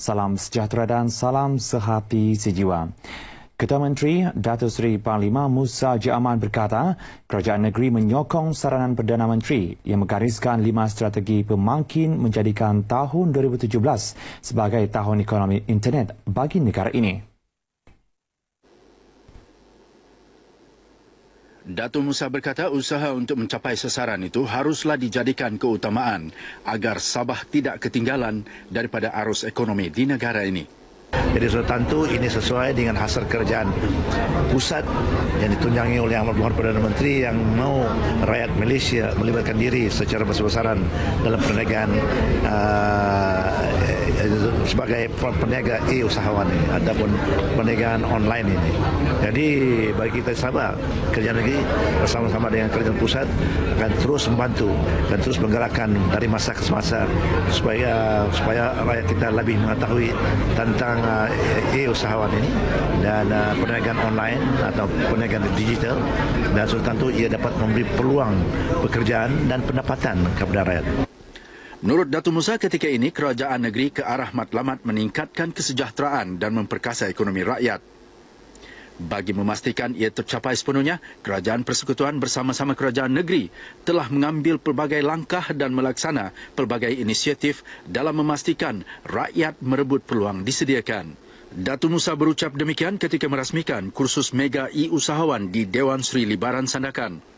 salam sejahtera dan salam sehati sejiwa. Ketua Menteri Datuk Seri Panglima Musa Haji Aman berkata, kerajaan negeri menyokong saranan Perdana Menteri yang menggariskan 5 strategi pemangkin menjadikan tahun 2017 sebagai tahun ekonomi internet bagi negara ini. Datuk Musa berkata usaha untuk mencapai sasaran itu haruslah dijadikan keutamaan agar Sabah tidak ketinggalan daripada arus ekonomi di negara ini. Jadi sudah tentu ini sesuai dengan hasil kerjaan pusat yang ditunjangi oleh Yang Berhormat Perdana Menteri yang mau rakyat Malaysia melibatkan diri secara besar-besaran dalam perniagaan sebagai peniaga e-usahawan ini ataupun perniagaan online ini. Jadi bagi kita Sabah, kerajaan negeri bersama-sama dengan kerajaan pusat akan terus membantu dan terus menggerakkan dari masa ke masa supaya rakyat kita lebih mengetahui tentang e-usahawan ini dan perniagaan online atau perniagaan digital, dan sudah tentu ia dapat memberi peluang pekerjaan dan pendapatan kepada rakyat. Menurut Datuk Musa, ketika ini kerajaan negeri ke arah matlamat meningkatkan kesejahteraan dan memperkasa ekonomi rakyat. Bagi memastikan ia tercapai sepenuhnya, Kerajaan Persekutuan bersama-sama kerajaan negeri telah mengambil pelbagai langkah dan melaksana pelbagai inisiatif dalam memastikan rakyat merebut peluang disediakan. Datuk Musa berucap demikian ketika merasmikan kursus mega e-usahawan di Dewan Seri Libaran Sandakan.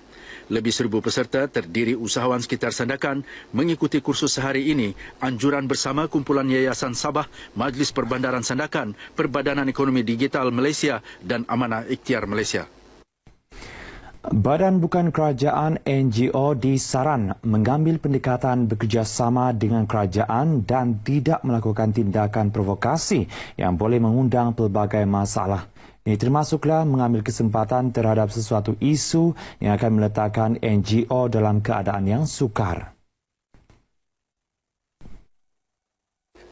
Lebih 1,000 peserta terdiri usahawan sekitar Sandakan mengikuti kursus sehari ini anjuran bersama kumpulan Yayasan Sabah, Majlis Perbandaran Sandakan, Perbadanan Ekonomi Digital Malaysia dan Amanah Ikhtiar Malaysia. Badan Bukan Kerajaan NGO disaran mengambil pendekatan bekerjasama dengan kerajaan dan tidak melakukan tindakan provokasi yang boleh mengundang pelbagai masalah. Ini termasuklah mengambil kesempatan terhadap sesuatu isu yang akan meletakkan NGO dalam keadaan yang sukar.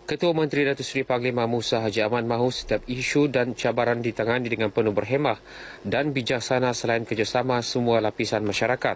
Ketua Menteri Datuk Seri Panglima Musa Haji Aman mahu setiap isu dan cabaran ditangani dengan penuh berhemah dan bijaksana selain kerjasama semua lapisan masyarakat.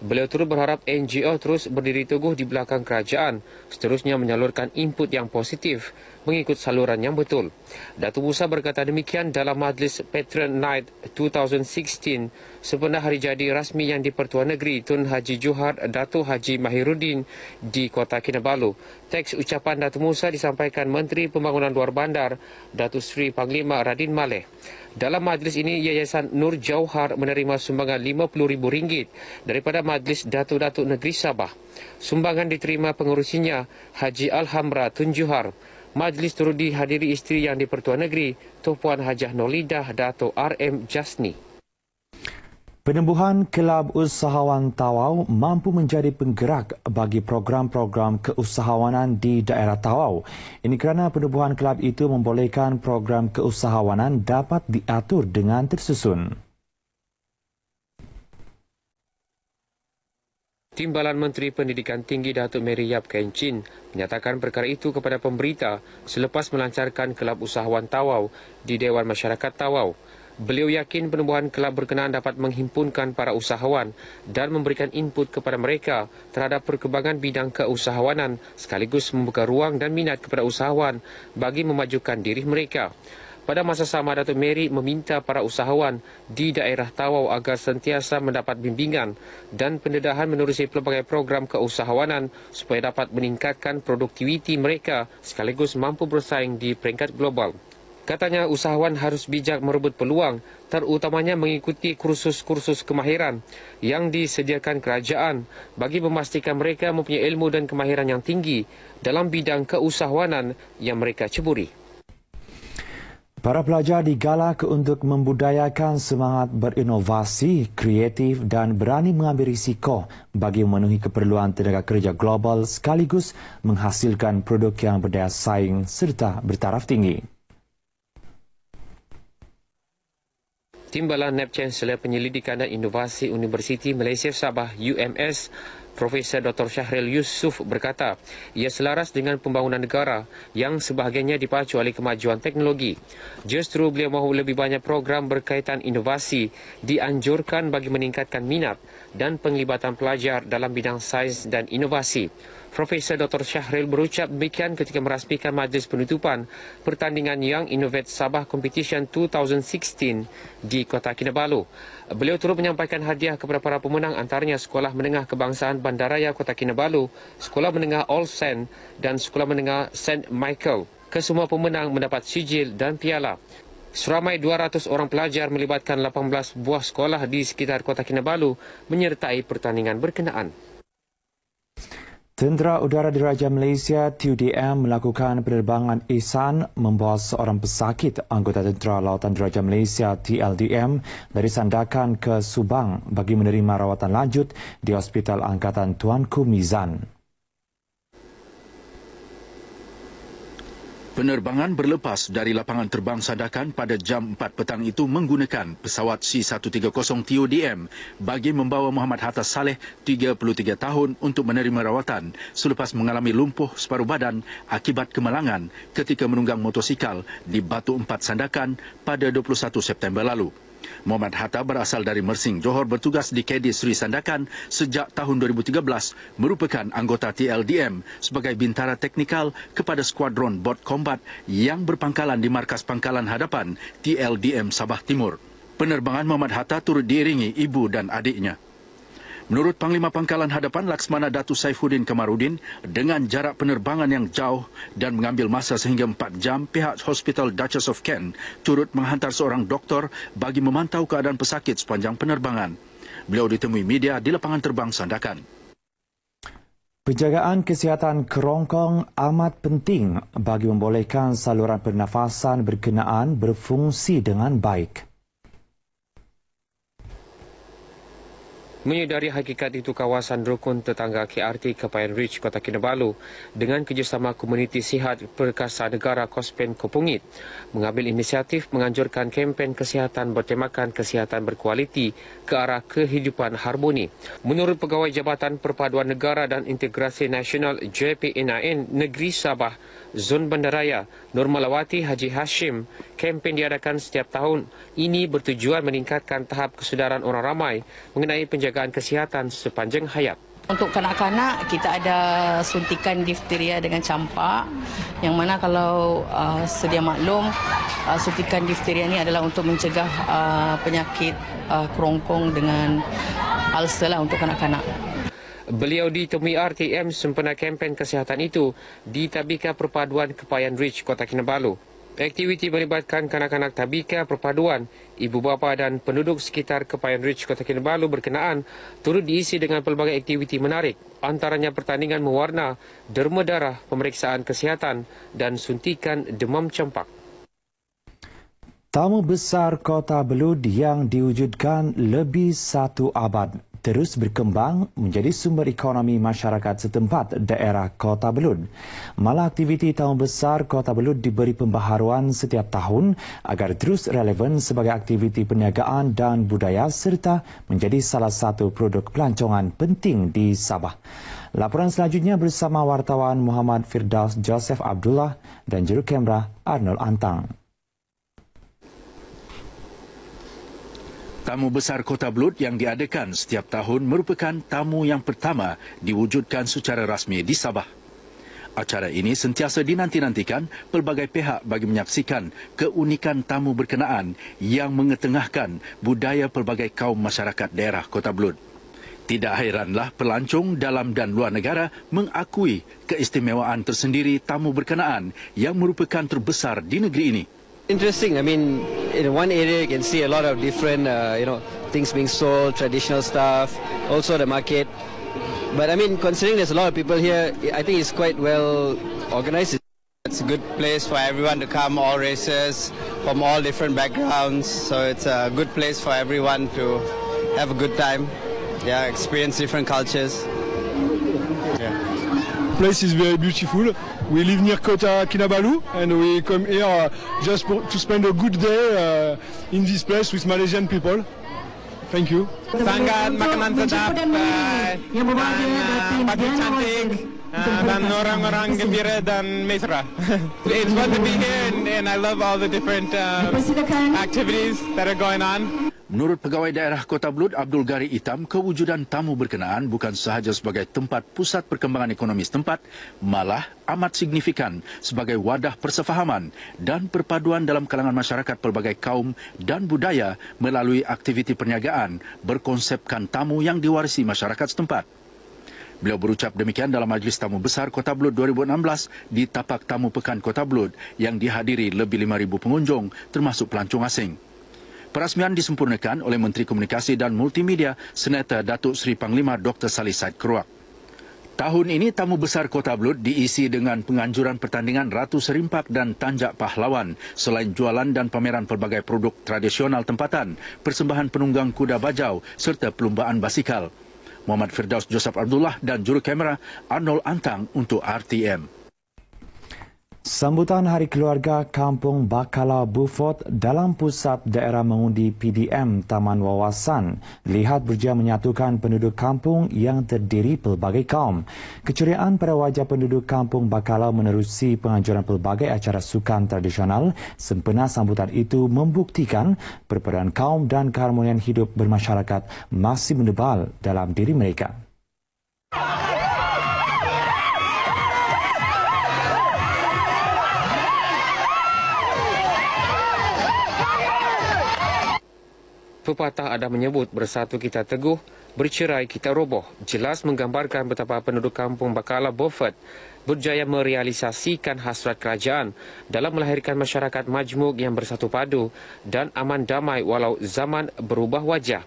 Beliau turut berharap NGO terus berdiri teguh di belakang kerajaan, seterusnya menyalurkan input yang positif mengikut saluran yang betul. Datuk Musa berkata demikian dalam Majlis Patron Night 2016 sempena hari jadi rasmi yang di-Pertuan Negeri Tun Haji Johar Datuk Haji Mahiruddin di Kota Kinabalu. Teks ucapan Datuk Musa disampaikan Menteri Pembangunan Luar Bandar Datuk Seri Panglima Radin Maleh. Dalam majlis ini, Yayasan Nur Jauhar menerima sumbangan RM50,000 daripada Majlis Datuk-Datuk Negeri Sabah. Sumbangan diterima pengurusinya Haji Alhamra Tun Johar. Majlis turut dihadiri isteri yang di-Pertuan Negeri, Tuan Hajah Nolidah Dato' RM Jasni. Penembuhan Kelab Usahawan Tawau mampu menjadi penggerak bagi program-program keusahawanan di daerah Tawau. Ini kerana penubuhan kelab itu membolehkan program keusahawanan dapat diatur dengan tersusun. Timbalan Menteri Pendidikan Tinggi Datuk Mary Yap Keng Chin menyatakan perkara itu kepada pemberita selepas melancarkan Kelab Usahawan Tawau di Dewan Masyarakat Tawau. Beliau yakin penubuhan kelab berkenaan dapat menghimpunkan para usahawan dan memberikan input kepada mereka terhadap perkembangan bidang keusahawanan sekaligus membuka ruang dan minat kepada usahawan bagi memajukan diri mereka. Pada masa sama, Datuk Mary meminta para usahawan di daerah Tawau agar sentiasa mendapat bimbingan dan pendedahan menerusi pelbagai program keusahawanan supaya dapat meningkatkan produktiviti mereka sekaligus mampu bersaing di peringkat global. Katanya usahawan harus bijak merebut peluang, terutamanya mengikuti kursus-kursus kemahiran yang disediakan kerajaan bagi memastikan mereka mempunyai ilmu dan kemahiran yang tinggi dalam bidang keusahawanan yang mereka ceburi. Para pelajar digalak untuk membudayakan semangat berinovasi, kreatif dan berani mengambil risiko bagi memenuhi keperluan tenaga kerja global sekaligus menghasilkan produk yang berdaya saing serta bertaraf tinggi. Timbalan NAB Chancellor Penyelidikan dan Inovasi Universiti Malaysia Sabah UMS, Profesor Dr. Syahril Yusof berkata, ia selaras dengan pembangunan negara yang sebahagiannya dipacu oleh kemajuan teknologi. Justru beliau mahu lebih banyak program berkaitan inovasi dianjurkan bagi meningkatkan minat dan penglibatan pelajar dalam bidang sains dan inovasi. Profesor Dr. Syahril berucap demikian ketika merasmikan majlis penutupan pertandingan Young Innovate Sabah Competition 2016 di Kota Kinabalu. Beliau turut menyampaikan hadiah kepada para pemenang, antaranya Sekolah Menengah Kebangsaan Bandaraya Kota Kinabalu, Sekolah Menengah All Saint dan Sekolah Menengah St. Michael. Kesemua pemenang mendapat sijil dan piala. Seramai 200 orang pelajar melibatkan 18 buah sekolah di sekitar Kota Kinabalu menyertai pertandingan berkenaan. Tentera Udara Diraja Malaysia TUDM melakukan penerbangan ihsan membawa seorang pesakit anggota Tentera Lautan Diraja Malaysia TLDM dari Sandakan ke Subang bagi menerima rawatan lanjut di Hospital Angkatan Tuanku Mizan. Penerbangan berlepas dari lapangan terbang Sandakan pada jam 4 petang itu menggunakan pesawat C-130 TUDM bagi membawa Muhammad Hatta Saleh, 33 tahun, untuk menerima rawatan selepas mengalami lumpuh separuh badan akibat kemalangan ketika menunggang motosikal di Batu 4 Sandakan pada 21 September lalu. Muhammad Hatta berasal dari Mersing, Johor, bertugas di Kedis Sri Sandakan sejak tahun 2013, merupakan anggota TLDM sebagai bintara teknikal kepada skuadron bot kombat yang berpangkalan di Markas Pangkalan Hadapan TLDM Sabah Timur. Penerbangan Muhammad Hatta turut diiringi ibu dan adiknya. Menurut Panglima Pangkalan Hadapan Laksmana Datu Saifuddin Kamarudin, dengan jarak penerbangan yang jauh dan mengambil masa sehingga 4 jam, pihak Hospital Duchess of Kent turut menghantar seorang doktor bagi memantau keadaan pesakit sepanjang penerbangan. Beliau ditemui media di lapangan terbang Sandakan. Penjagaan kesihatan kerongkong amat penting bagi membolehkan saluran pernafasan berkenaan berfungsi dengan baik. Menyedari hakikat itu, kawasan rukun tetangga KRT Kepayan Ridge, Kota Kinabalu dengan kerjasama Komuniti Sihat Perkasa Negara Kospen Kopungit mengambil inisiatif menganjurkan kempen kesihatan bertemakan kesihatan berkualiti ke arah kehidupan harmoni. Menurut Pegawai Jabatan Perpaduan Negara dan Integrasi Nasional JPNIN Negeri Sabah Zon Bandaraya, Nur Malawati Haji Hashim, kempen diadakan setiap tahun ini bertujuan meningkatkan tahap kesedaran orang ramai mengenai penjagaan kesihatan sepanjang hayat. Untuk kanak-kanak, kita ada suntikan difteria dengan campak, yang mana kalau sedia maklum, suntikan difteria ini adalah untuk mencegah penyakit kerongkong dengan ulcer lah untuk kanak-kanak. Beliau ditemui RTM sempena kempen kesihatan itu di Tabika Perpaduan Kepayan Ridge, Kota Kinabalu. Aktiviti melibatkan kanak-kanak Tabika Perpaduan, ibu bapa dan penduduk sekitar Kepayan Ridge, Kota Kinabalu berkenaan turut diisi dengan pelbagai aktiviti menarik, antaranya pertandingan mewarna, derma darah, pemeriksaan kesihatan dan suntikan demam campak. Tamu besar Kota Belud yang diwujudkan lebih 1 abad terus berkembang menjadi sumber ekonomi masyarakat setempat daerah Kota Belud. Malah aktiviti Tamu Besar Kota Belud diberi pembaharuan setiap tahun agar terus relevan sebagai aktiviti perniagaan dan budaya serta menjadi salah satu produk pelancongan penting di Sabah. Laporan selanjutnya bersama wartawan Muhammad Firdaus Joseph Abdullah dan juru kamera Arnold Antang. Tamu Besar Kota Belud yang diadakan setiap tahun merupakan tamu yang pertama diwujudkan secara rasmi di Sabah. Acara ini sentiasa dinanti-nantikan pelbagai pihak bagi menyaksikan keunikan tamu berkenaan yang mengetengahkan budaya pelbagai kaum masyarakat daerah Kota Belud. Tidak hairanlah pelancong dalam dan luar negara mengakui keistimewaan tersendiri tamu berkenaan yang merupakan terbesar di negeri ini. Interesting. I mean, in one area you can see a lot of different, things being sold, traditional stuff, also the market. But I mean, considering there's a lot of people here, I think it's quite well organized. It's a good place for everyone to come, all races, from all different backgrounds. So it's a good place for everyone to have a good time, experience different cultures. Place is very beautiful. We live near Kota Kinabalu and we come here just to spend a good day in this place with Malaysian people. Thank you. Sangat makanan sedap dan pagi cantik dan orang-orang gembira dan mesra. It's fun to be here and I love all the different activities that are going on. Menurut Pegawai Daerah Kota Belud Abdul Ghari Itam, kewujudan tamu berkenaan bukan sahaja sebagai tempat pusat perkembangan ekonomi setempat, malah amat signifikan sebagai wadah persefahaman dan perpaduan dalam kalangan masyarakat pelbagai kaum dan budaya melalui aktiviti perniagaan berkonsepkan tamu yang diwarisi masyarakat setempat. Beliau berucap demikian dalam Majlis Tamu Besar Kota Belud 2016 di Tapak Tamu Pekan Kota Belud yang dihadiri lebih 5,000 pengunjung termasuk pelancong asing. Perasmian disempurnakan oleh Menteri Komunikasi dan Multimedia Senator Datuk Seri Panglima Dr. Salih Said Keruak. Tahun ini Tamu Besar Kota Belud diisi dengan penganjuran pertandingan Ratu Serimpak dan Tanjak Pahlawan selain jualan dan pameran pelbagai produk tradisional tempatan, persembahan penunggang kuda bajau serta perlumbaan basikal. Muhammad Firdaus Joseph Abdullah dan juru kamera Arnold Antang untuk RTM. Sambutan Hari Keluarga Kampung Bakalau Beaufort dalam Pusat Daerah Mengundi PDM Taman Wawasan lihat berjaya menyatukan penduduk kampung yang terdiri pelbagai kaum. Keceriaan pada wajah penduduk Kampung Bakalau menerusi penganjuran pelbagai acara sukan tradisional. Sempena sambutan itu membuktikan perbedaan kaum dan keharmonian hidup bermasyarakat masih menebal dalam diri mereka. Pepatah ada menyebut bersatu kita teguh, bercerai kita roboh. Jelas menggambarkan betapa penduduk Kampung Bakalau Beaufort berjaya merealisasikan hasrat kerajaan dalam melahirkan masyarakat majmuk yang bersatu padu dan aman damai walau zaman berubah wajah.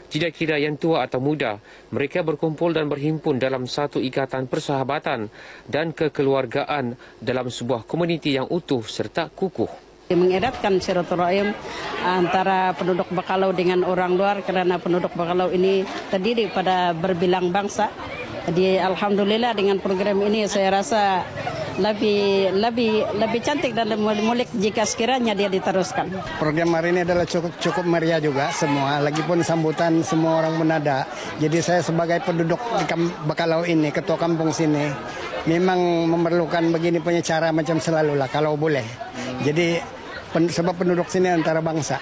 Tidak kira yang tua atau muda, mereka berkumpul dan berhimpun dalam satu ikatan persahabatan dan kekeluargaan dalam sebuah komuniti yang utuh serta kukuh. Mengeratkan silaturahim antara penduduk Bakalau dengan orang luar kerana penduduk Bakalau ini terdiri pada berbilang bangsa. Jadi alhamdulillah dengan program ini saya rasa lebih cantik dan mulik jika sekiranya dia diteruskan. Program hari ini adalah cukup meriah juga semua, lagipun sambutan semua orang Manada. Jadi saya sebagai penduduk di Bakalau ini, ketua kampung sini, memang memerlukan begini punya cara macam selalulah kalau boleh. Jadi sebab penduduk sini antara bangsa.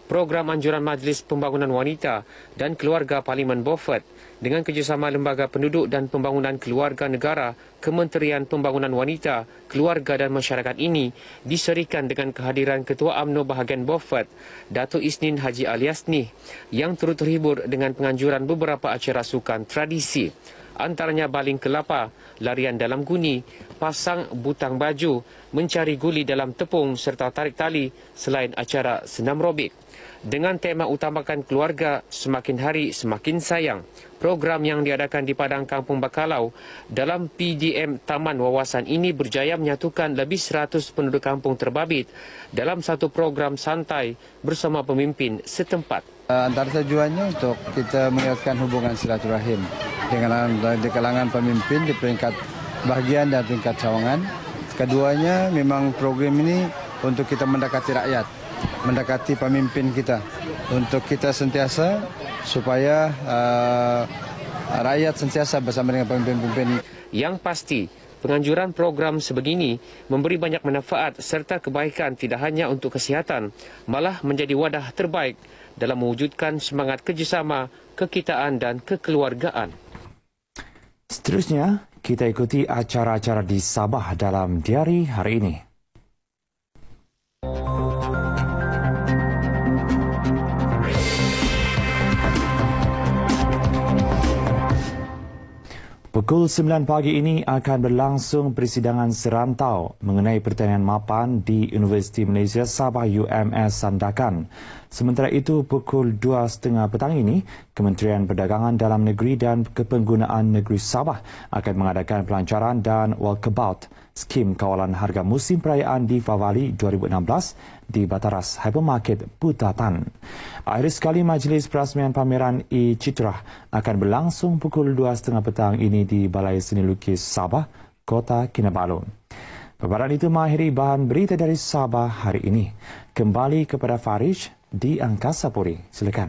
Program anjuran Majlis Pembangunan Wanita dan Keluarga Parlimen Beaufort dengan kerjasama Lembaga Penduduk dan Pembangunan Keluarga Negara, Kementerian Pembangunan Wanita, Keluarga dan Masyarakat ini diserikan dengan kehadiran Ketua UMNO bahagian Beaufort, Datuk Isnin Haji Aliasni, yang turut terhibur dengan penganjuran beberapa acara sukan tradisi. Antaranya baling kelapa, larian dalam guni, pasang butang baju, mencari guli dalam tepung serta tarik tali selain acara senam robik. Dengan tema utamakan keluarga, semakin hari semakin sayang. Program yang diadakan di Padang Kampung Bakalau dalam PDM Taman Wawasan ini berjaya menyatukan lebih 100 penduduk kampung terbabit dalam satu program santai bersama pemimpin setempat. Antara tujuannya untuk kita mengeratkan hubungan silaturahim di kalangan pemimpin di peringkat bahagian dan peringkat cawangan. Keduanya memang program ini untuk kita mendekati rakyat, mendekati pemimpin kita, untuk kita sentiasa supaya rakyat sentiasa bersama dengan pemimpin-pemimpin. Yang pasti, penganjuran program sebegini memberi banyak manfaat serta kebaikan tidak hanya untuk kesihatan, malah menjadi wadah terbaik dalam mewujudkan semangat kerjasama, kekitaan dan kekeluargaan. Seterusnya, kita ikuti acara-acara di Sabah dalam diari hari ini. Pukul 9 pagi ini akan berlangsung persidangan serantau mengenai pertanian mapan di Universiti Malaysia Sabah UMS Sandakan. Sementara itu, pukul 2.30 petang ini, Kementerian Perdagangan Dalam Negeri dan Kepenggunaan Negeri Sabah akan mengadakan pelancaran dan walkabout skim kawalan harga musim perayaan di Fawali 2016 di Bataras Hypermarket Putatan. Akhir sekali, Majlis Perasmian Pameran E-Citra akan berlangsung pukul 2.30 petang ini di Balai Seni Lukis Sabah, Kota Kinabalu. Paparan itu mengakhiri bahan berita dari Sabah hari ini. Kembali kepada Farish di Angkasa Puri. Silakan.